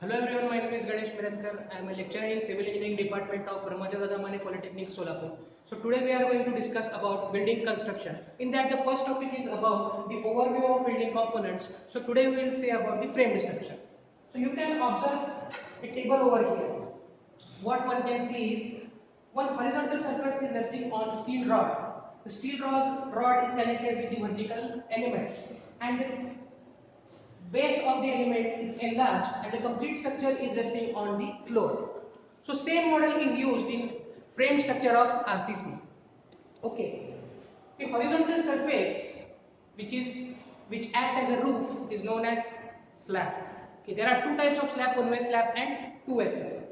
Hello everyone, my name is Ganesh Pereskar. I am a lecturer in Civil Engineering Department of Brahmadev Dadamane Polytechnic, Solapur. So today we are going to discuss about building construction. In that the first topic is about the overview of building components. So today we will say about the frame structure. So you can observe a table over here. What one can see is one horizontal surface is resting on steel rod. The steel rod is connected with the vertical elements and the base of the element is enlarged and the complete structure is resting on the floor. So same model is used in frame structure of RCC. Okay. The horizontal surface which act as a roof is known as slab. Okay, there are two types of slab, one-way slab and two-way slab.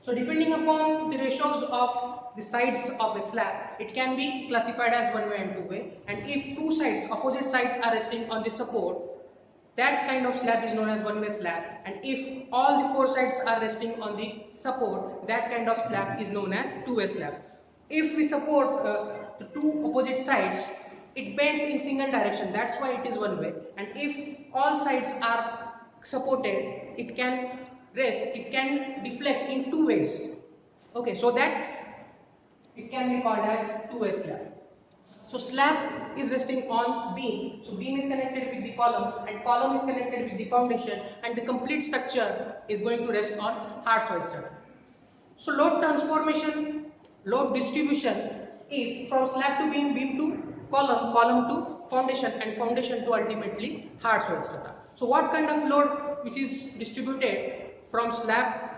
So depending upon the ratios of the sides of a slab, it can be classified as one way and two way. And if two sides, opposite sides are resting on the support, that kind of slab is known as one way slab. And if all the four sides are resting on the support, that kind of slab is known as two way slab. If we support the two opposite sides, it bends in single direction. That's why it is one way. And if all sides are supported, it can rest, it can deflect in two ways. Okay, so that it can be called as two-way slab. So slab is resting on beam. So beam is connected with the column and column is connected with the foundation and the complete structure is going to rest on hard soil strata. So load transformation, load distribution is from slab to beam, beam to column, column to foundation and foundation to ultimately hard soil strata. So what kind of load which is distributed from slab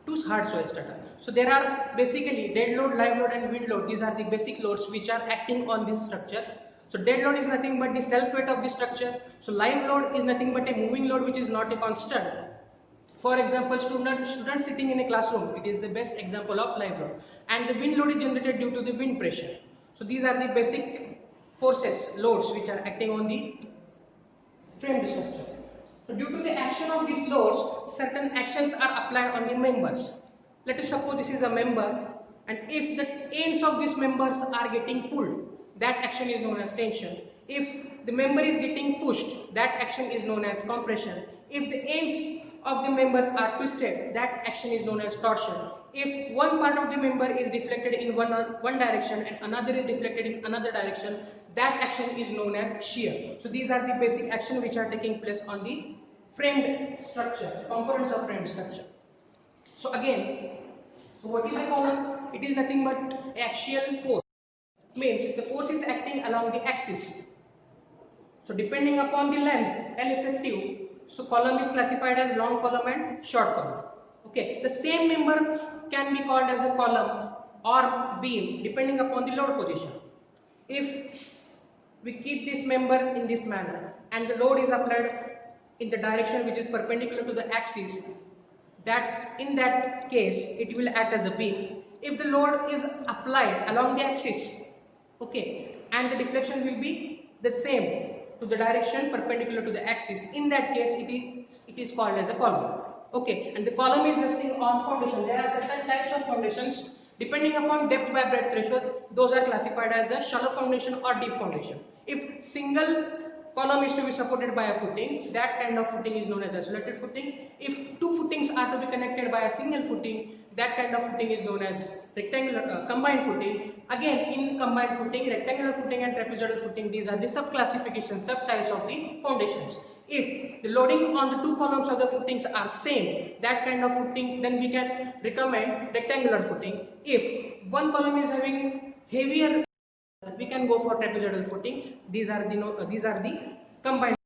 to hard soil strata? So there are basically dead load, live load and wind load. These are the basic loads which are acting on this structure. So dead load is nothing but the self weight of the structure. So live load is nothing but a moving load which is not a constant. For example, student sitting in a classroom, it is the best example of live load. And the wind load is generated due to the wind pressure. So these are the basic forces, loads which are acting on the frame structure. So due to the action of these loads, certain actions are applied on the members. Let us suppose this is a member and if the ends of these members are getting pulled, that action is known as tension. If the member is getting pushed, that action is known as compression. If the ends of the members are twisted, that action is known as torsion. If one part of the member is deflected in one direction and another is deflected in another direction, that action is known as shear. So these are the basic actions which are taking place on the framed structure, components of framed structure. So again, so what is a column? It is nothing but axial force. Means the force is acting along the axis. So depending upon the length L effective, so column is classified as long column and short column. Okay, the same member can be called as a column or beam depending upon the load position. If we keep this member in this manner and the load is applied in the direction which is perpendicular to the axis, that in that case it will act as a beam. If the load is applied along the axis, okay, and the deflection will be the same to the direction perpendicular to the axis, in that case it is called as a column. Okay, and the column is resting on foundation. There are certain types of foundations depending upon depth by breadth ratio. Those are classified as a shallow foundation or deep foundation. If single column is to be supported by a footing, that kind of footing is known as isolated footing. If two footings are to be connected by a single footing, that kind of footing is known as rectangular combined footing. Again, in combined footing, rectangular footing and trapezoidal footing, these are the subclassifications, subtypes of the foundations. If the loading on the two columns of the footings are same, that kind of footing, then we can recommend rectangular footing. If one column is having heavier, we can go for trapezoidal footing. These are the combined